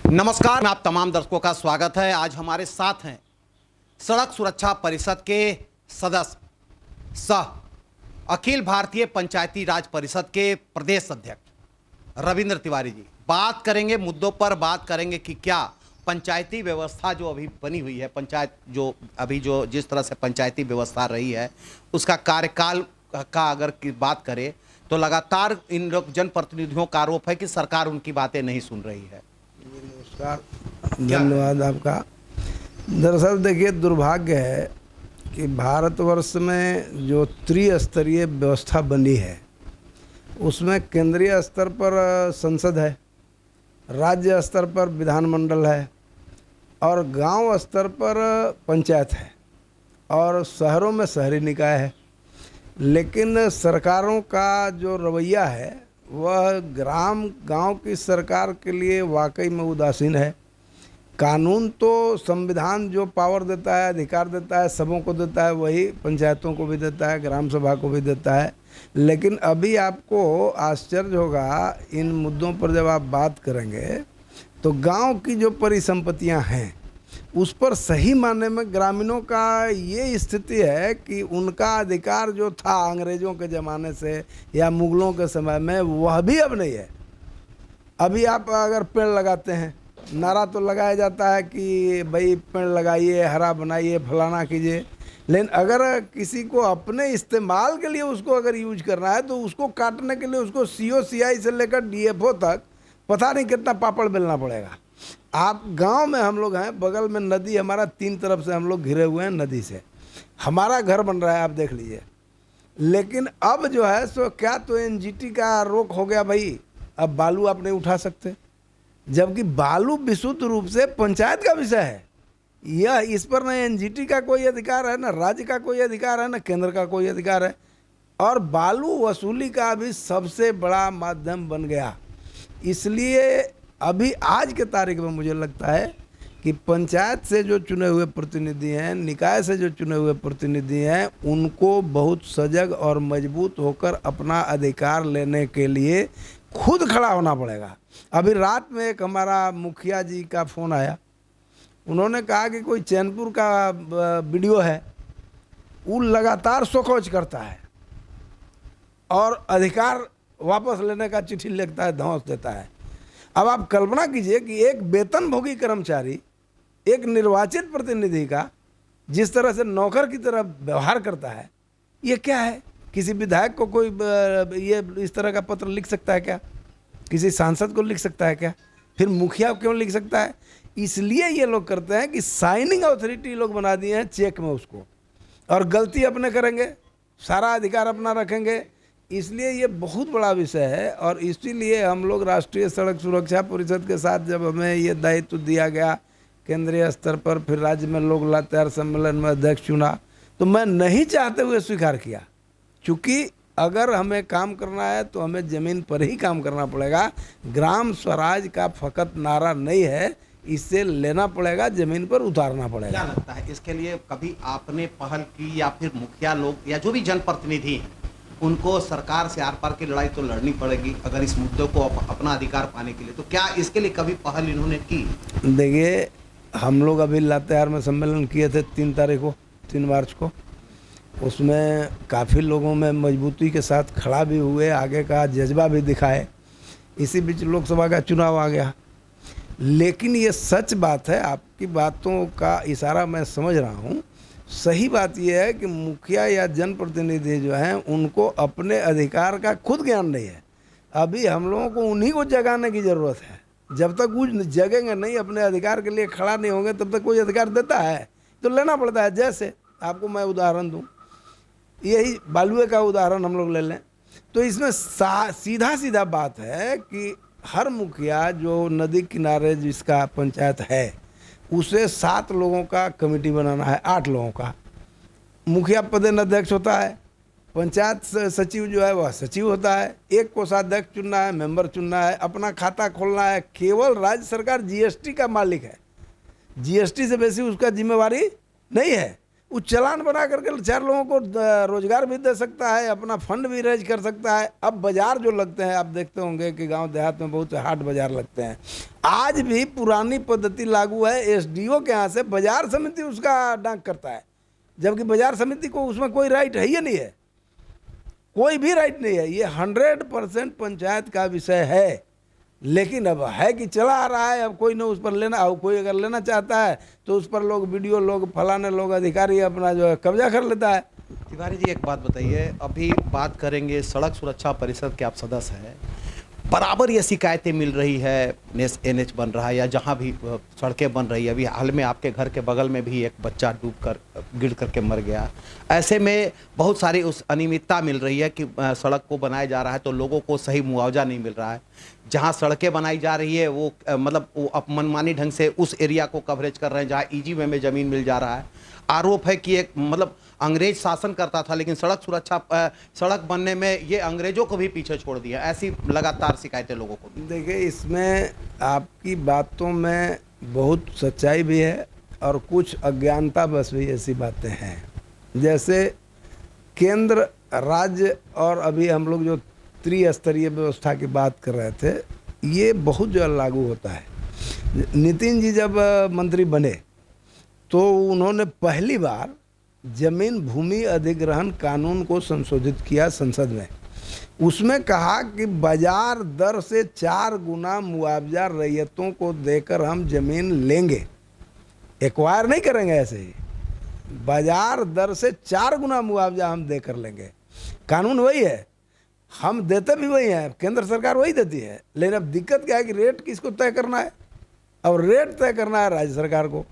नमस्कार, आप तमाम दर्शकों का स्वागत है। आज हमारे साथ हैं सड़क सुरक्षा परिषद के सदस्य सह अखिल भारतीय पंचायती राज परिषद के प्रदेश अध्यक्ष रविंद्र तिवारी जी। बात करेंगे, मुद्दों पर बात करेंगे कि क्या पंचायती व्यवस्था जो अभी बनी हुई है, पंचायत जो अभी जो जिस तरह से पंचायती व्यवस्था रही है, उसका कार्यकाल का अगर की बात करें तो लगातार इन लोग जनप्रतिनिधियों का आरोप है कि सरकार उनकी बातें नहीं सुन रही है। नमस्कार, धन्यवाद आपका। दरअसल देखिए, दुर्भाग्य है कि भारतवर्ष में जो त्रिस्तरीय व्यवस्था बनी है उसमें केंद्रीय स्तर पर संसद है, राज्य स्तर पर विधानमंडल है और गांव स्तर पर पंचायत है और शहरों में शहरी निकाय है। लेकिन सरकारों का जो रवैया है वह गांव की सरकार के लिए वाकई में उदासीन है। कानून तो संविधान जो पावर देता है, अधिकार देता है, सबों को देता है, वही पंचायतों को भी देता है, ग्राम सभा को भी देता है। लेकिन अभी आपको आश्चर्य होगा, इन मुद्दों पर जब आप बात करेंगे तो गांव की जो परिसंपत्तियां हैं उस पर सही मायने में ग्रामीणों का ये स्थिति है कि उनका अधिकार जो था अंग्रेज़ों के ज़माने से या मुग़लों के समय में, वह भी अब नहीं है। अभी आप अगर पेड़ लगाते हैं, नारा तो लगाया जाता है कि भाई पेड़ लगाइए, हरा बनाइए, फलाना कीजिए, लेकिन अगर किसी को अपने इस्तेमाल के लिए उसको अगर यूज करना है तो उसको काटने के लिए उसको COCI से लेकर DFO तक पता नहीं कितना पापड़ बेलना पड़ेगा। आप गांव में हम लोग हैं, बगल में नदी, हमारा 3 तरफ से हम लोग घिरे हुए हैं नदी से, हमारा घर बन रहा है, आप देख लीजिए। लेकिन अब जो है सो क्या तो NGT का रोक हो गया भाई, अब बालू आप नहीं उठा सकते, जबकि बालू विशुद्ध रूप से पंचायत का विषय है। यह इस पर न NGT का कोई अधिकार है, न राज्य का कोई अधिकार है, न केंद्र का कोई अधिकार है। और बालू वसूली का भी सबसे बड़ा माध्यम बन गया। इसलिए अभी आज के तारीख में मुझे लगता है कि पंचायत से जो चुने हुए प्रतिनिधि हैं, निकाय से जो चुने हुए प्रतिनिधि हैं, उनको बहुत सजग और मजबूत होकर अपना अधिकार लेने के लिए खुद खड़ा होना पड़ेगा। अभी रात में एक हमारा मुखिया जी का फ़ोन आया, उन्होंने कहा कि कोई चैनपुर का वीडियो है, वो लगातार शोकौच करता है और अधिकार वापस लेने का चिट्ठी लिखता है, धौंस देता है। अब आप कल्पना कीजिए कि एक वेतनभोगी कर्मचारी एक निर्वाचित प्रतिनिधि का जिस तरह से नौकर की तरह व्यवहार करता है, ये क्या है? किसी विधायक को कोई ये इस तरह का पत्र लिख सकता है क्या? किसी सांसद को लिख सकता है क्या? फिर मुखिया क्यों लिख सकता है? इसलिए ये लोग करते हैं कि साइनिंग अथॉरिटी लोग बना दिए हैं चेक में उसको, और गलती अपने करेंगे, सारा अधिकार अपना रखेंगे। इसलिए ये बहुत बड़ा विषय है और इसीलिए हम लोग राष्ट्रीय सड़क सुरक्षा परिषद के साथ जब हमें ये दायित्व दिया गया केंद्रीय स्तर पर, फिर राज्य में लोक लाचार सम्मेलन में अध्यक्ष चुना, तो मैं नहीं चाहते हुए स्वीकार किया, क्योंकि अगर हमें काम करना है तो हमें ज़मीन पर ही काम करना पड़ेगा। ग्राम स्वराज का फ़कत नारा नहीं है, इससे लेना पड़ेगा, ज़मीन पर उतारना पड़ेगा। क्या लगता है इसके लिए कभी आपने पहल की, या फिर मुखिया लोग या जो भी जनप्रतिनिधि हैं उनको सरकार से आर पार की लड़ाई तो लड़नी पड़ेगी अगर इस मुद्दे को अपना अधिकार पाने के लिए, तो क्या इसके लिए कभी पहल इन्होंने की? देखिए, हम लोग अभी लातेहार में सम्मेलन किए थे 3 मार्च को, उसमें काफ़ी लोगों में मजबूती के साथ खड़ा भी हुए, आगे का जज्बा भी दिखाए। इसी बीच लोकसभा का चुनाव आ गया। लेकिन ये सच बात है, आपकी बातों का इशारा मैं समझ रहा हूँ। सही बात यह है कि मुखिया या जनप्रतिनिधि जो हैं उनको अपने अधिकार का खुद ज्ञान नहीं है। अभी हम लोगों को उन्हीं को जगाने की ज़रूरत है। जब तक वो जगेंगे नहीं, अपने अधिकार के लिए खड़ा नहीं होंगे, तब तक कोई अधिकार देता है तो लेना पड़ता है। जैसे आपको मैं उदाहरण दूं, यही बालुए का उदाहरण हम लोग ले लें, तो इसमें सीधा बात है कि हर मुखिया जो नदी किनारे जिसका पंचायत है उसे 7 लोगों का कमेटी बनाना है, 8 लोगों का। मुखिया पदेन अध्यक्ष होता है, पंचायत सचिव जो है वह सचिव होता है, एक कोषाध्यक्ष चुनना है, मेंबर चुनना है, अपना खाता खोलना है। केवल राज्य सरकार GST का मालिक है, GST से बेसी उसका जिम्मेवारी नहीं है। वो चालान बना करके 4 लोगों को रोजगार भी दे सकता है, अपना फंड भी रेज कर सकता है। अब बाजार जो लगते हैं, आप देखते होंगे कि गांव देहात में बहुत से हाट बाजार लगते हैं, आज भी पुरानी पद्धति लागू है। एसडीओ के यहाँ से बाजार समिति उसका डाक करता है, जबकि बाजार समिति को उसमें कोई राइट है ही नहीं है, कोई भी राइट नहीं है। ये 100% पंचायत का विषय है। लेकिन अब है कि चला आ रहा है, अब कोई न उस पर लेना, अब कोई अगर लेना चाहता है तो उस पर लोग वीडियो, लोग फलाने लोग अधिकारी अपना जो है कब्जा कर लेता है। तिवारी जी, एक बात बताइए, अभी बात करेंगे सड़क सुरक्षा परिषद के आप सदस्य हैं, बराबर ये शिकायतें मिल रही है, एनएच बन रहा है या जहाँ भी सड़कें बन रही है। अभी हाल में आपके घर के बगल में भी एक बच्चा गिर करके मर गया। ऐसे में बहुत सारी उस अनियमितता मिल रही है कि सड़क को बनाया जा रहा है तो लोगों को सही मुआवजा नहीं मिल रहा है। जहाँ सड़कें बनाई जा रही है वो मतलब वो मनमानी ढंग से उस एरिया को कवरेज कर रहे हैं जहाँ ईजी वे में ज़मीन मिल जा रहा है। आरोप है कि एक मतलब अंग्रेज शासन करता था, लेकिन सड़क बनने में ये अंग्रेजों को भी पीछे छोड़ दिया। ऐसी लगातार शिकायतें लोगों को। देखिए, इसमें आपकी बातों में बहुत सच्चाई भी है और कुछ अज्ञानता बस भी ऐसी बातें हैं। जैसे केंद्र, राज्य और अभी हम लोग जो त्रिस्तरीय व्यवस्था की बात कर रहे थे, ये बहुत जो लागू होता है। नितिन जी जब मंत्री बने तो उन्होंने पहली बार जमीन भूमि अधिग्रहण कानून को संशोधित किया संसद में। उसमें कहा कि बाजार दर से 4 गुना मुआवजा रैयतों को देकर हम जमीन लेंगे, एक्वायर नहीं करेंगे, ऐसे ही बाजार दर से 4 गुना मुआवजा हम देकर लेंगे। कानून वही है, हम देते भी वही हैं, केंद्र सरकार वही देती है। लेकिन अब दिक्कत क्या है कि रेट किसको तय करना है, और रेट तय करना है राज्य सरकार को।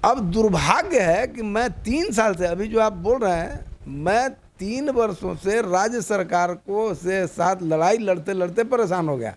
अब दुर्भाग्य है कि मैं 3 साल से, अभी जो आप बोल रहे हैं, मैं 3 वर्षों से राज्य सरकार को से साथ लड़ाई लड़ते लड़ते परेशान हो गया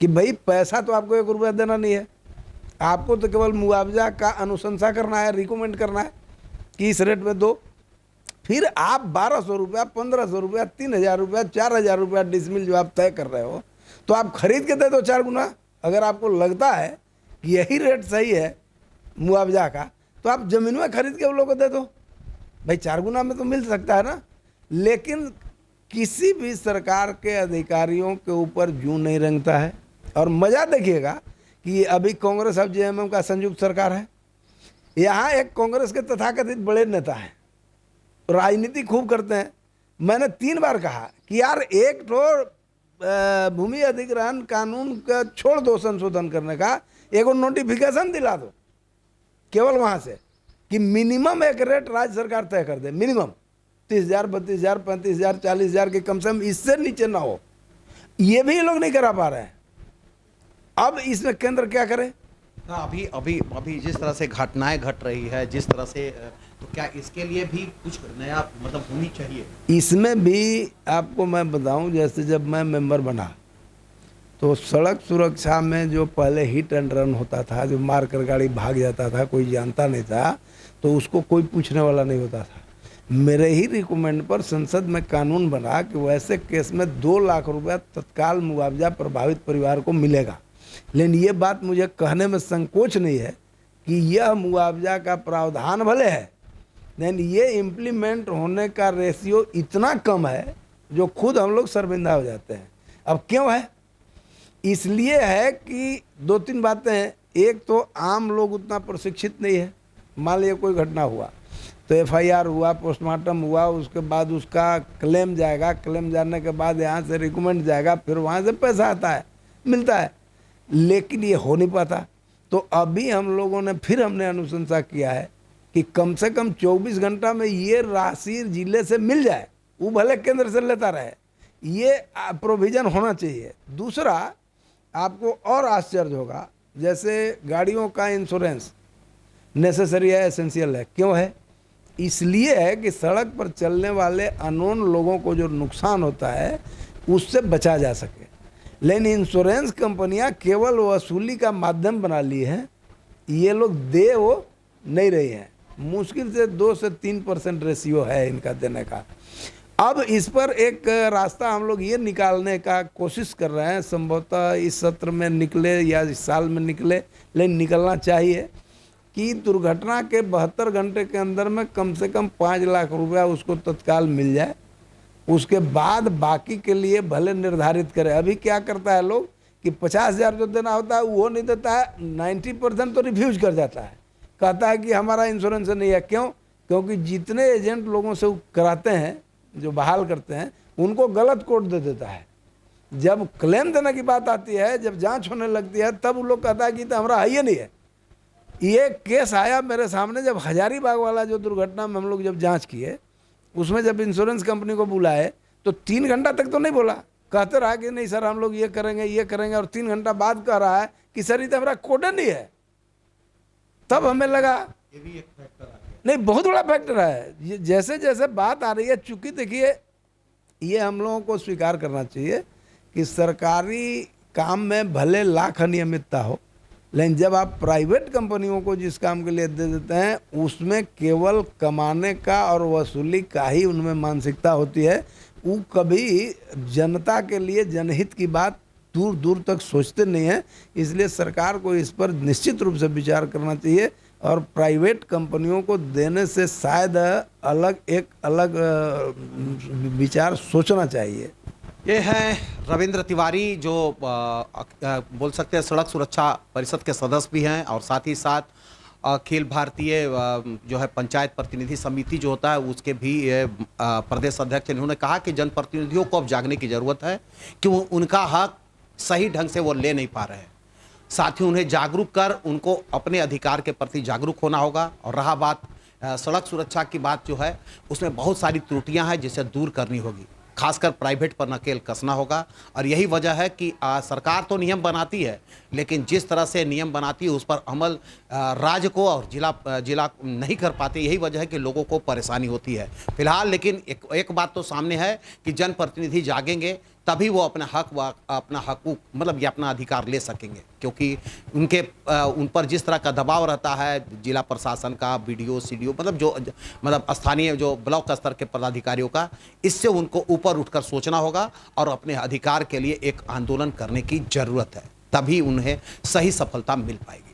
कि भाई पैसा तो आपको 1 रुपया देना नहीं है, आपको तो केवल मुआवजा का अनुशंसा करना है, रिकमेंड करना है कि इस रेट में दो। फिर आप 1200 रुपया, 1500 रुपया, 3000 रुपया, 4000 रुपया डिसमिल जो आप तय कर रहे हो, तो आप खरीद के दे दो 4 गुना। अगर आपको लगता है कि यही रेट सही है मुआवजा का, तो आप ज़मीन में खरीद के उन लोगों को दे दो भाई, 4 गुना में तो मिल सकता है ना। लेकिन किसी भी सरकार के अधिकारियों के ऊपर जूं नहीं रंगता है। और मज़ा देखिएगा कि अभी कांग्रेस और जेएमएम का संयुक्त सरकार है, यहाँ एक कांग्रेस के तथाकथित बड़े नेता हैं, राजनीति खूब करते हैं। मैंने 3 बार कहा कि यार एक तो भूमि अधिग्रहण कानून का छोड़ दो संशोधन करने का, एक नोटिफिकेशन दिला दो केवल वहाँ से कि मिनिमम एक रेट राज्य सरकार तय कर दे, मिनिमम 30,000, 32,000, 35,000, 40,000 के कम से कम, इससे नीचे ना हो। ये भी लोग नहीं करा पा रहे हैं। अब इसमें केंद्र क्या करे? अभी अभी अभी जिस तरह से घटनाएं घट रही है, जिस तरह से, तो क्या इसके लिए भी कुछ नया मतलब होनी चाहिए? इसमें भी आपको मैं बताऊं, जैसे जब मैं मेंबर बना तो सड़क सुरक्षा में जो पहले हिट एंड रन होता था, जो मार कर गाड़ी भाग जाता था, कोई जानता नहीं था, तो उसको कोई पूछने वाला नहीं होता था। मेरे ही रिकमेंड पर संसद में कानून बना कि वैसे केस में 2 लाख रुपया तत्काल मुआवजा प्रभावित परिवार को मिलेगा। लेकिन ये बात मुझे कहने में संकोच नहीं है कि यह मुआवजा का प्रावधान भले है, लेकिन ये इम्प्लीमेंट होने का रेशियो इतना कम है जो खुद हम लोग शर्मिंदा हो जाते हैं। अब क्यों है? इसलिए है कि 2-3 बातें हैं। एक तो आम लोग उतना प्रशिक्षित नहीं है। मान लीजिए कोई घटना हुआ तो एफआईआर हुआ, पोस्टमार्टम हुआ, उसके बाद उसका क्लेम जाएगा, क्लेम जाने के बाद यहाँ से रिकमेंड जाएगा, फिर वहाँ से पैसा आता है, मिलता है, लेकिन ये हो नहीं पाता। तो अभी हम लोगों ने फिर हमने अनुशंसा किया है कि कम से कम 24 घंटा में ये राशि जिले से मिल जाए, वो भले केंद्र से लेता रहे, ये प्रोविज़न होना चाहिए। दूसरा, आपको और आश्चर्य होगा, जैसे गाड़ियों का इंश्योरेंस नेसेसरी है, एसेंशियल है। क्यों है? इसलिए है कि सड़क पर चलने वाले अननोन लोगों को जो नुकसान होता है उससे बचा जा सके। लेकिन इंश्योरेंस कंपनियां केवल वसूली का माध्यम बना ली है, ये लोग दे वो नहीं रही हैं। मुश्किल से 2 से 3% रेशियो है इनका देने का। अब इस पर एक रास्ता हम लोग ये निकालने का कोशिश कर रहे हैं, संभवतः इस सत्र में निकले या इस साल में निकले, लेकिन निकलना चाहिए कि दुर्घटना के 72 घंटे के अंदर में कम से कम 5 लाख रुपया उसको तत्काल मिल जाए, उसके बाद बाकी के लिए भले निर्धारित करे। अभी क्या करता है लोग कि 50,000 जो देना होता है वो नहीं देता है, 90% तो रिफ्यूज कर जाता है, कहता है कि हमारा इंश्योरेंस नहीं है। क्यों? क्योंकि जितने एजेंट लोगों से कराते हैं, जो बहाल करते हैं, उनको गलत कोड दे देता है। जब क्लेम देने की बात आती है, जब जांच होने लगती है, तब वो लोग कहता है कि तो हमारा है ही नहीं है। ये केस आया मेरे सामने जब हजारीबाग वाला जो दुर्घटना में हम लोग जब जांच किए, उसमें जब इंश्योरेंस कंपनी को बुलाए तो 3 घंटा तक तो नहीं बोला, कहते रहा कि नहीं सर हम लोग ये करेंगे, और 3 घंटा बाद कह रहा है कि सर ये तो हमारा कोड नहीं है। तब हमें लगा ये भी एक फैक्टर आ गया। नहीं, बहुत बड़ा फैक्टर है। ये जैसे जैसे बात आ रही है, चूंकि देखिए ये हम लोगों को स्वीकार करना चाहिए कि सरकारी काम में भले लाख अनियमितता हो, लेकिन जब आप प्राइवेट कंपनियों को जिस काम के लिए दे देते हैं, उसमें केवल कमाने का और वसूली का ही उनमें मानसिकता होती है। वो कभी जनता के लिए, जनहित की बात दूर दूर तक सोचते नहीं हैं। इसलिए सरकार को इस पर निश्चित रूप से विचार करना चाहिए और प्राइवेट कंपनियों को देने से शायद एक अलग विचार सोचना चाहिए। ये हैं रविंद्र तिवारी, जो बोल सकते हैं सड़क सुरक्षा परिषद के सदस्य भी हैं, और साथ ही साथ अखिल भारतीय जो है पंचायत प्रतिनिधि समिति जो होता है उसके भी प्रदेश अध्यक्ष। इन्होंने कहा कि जनप्रतिनिधियों को अब जागने की ज़रूरत है कि वो उनका हक सही ढंग से वो ले नहीं पा रहे हैं। साथ ही उन्हें जागरूक कर उनको अपने अधिकार के प्रति जागरूक होना होगा। और रहा बात सड़क सुरक्षा की बात जो है, उसमें बहुत सारी त्रुटियां हैं जिसे दूर करनी होगी, खासकर प्राइवेट पर नकेल कसना होगा। और यही वजह है कि सरकार तो नियम बनाती है, लेकिन जिस तरह से नियम बनाती है उस पर अमल राज्य को और जिला नहीं कर पाते। यही वजह है कि लोगों को परेशानी होती है फिलहाल। लेकिन एक बात तो सामने है कि जनप्रतिनिधि जागेंगे तभी वो अपना हकूक मतलब ये अपना अधिकार ले सकेंगे, क्योंकि उन पर जिस तरह का दबाव रहता है जिला प्रशासन का, BDO CDO मतलब स्थानीय जो ब्लॉक स्तर के पदाधिकारियों का, इससे उनको ऊपर उठकर सोचना होगा और अपने अधिकार के लिए एक आंदोलन करने की जरूरत है, तभी उन्हें सही सफलता मिल पाएगी।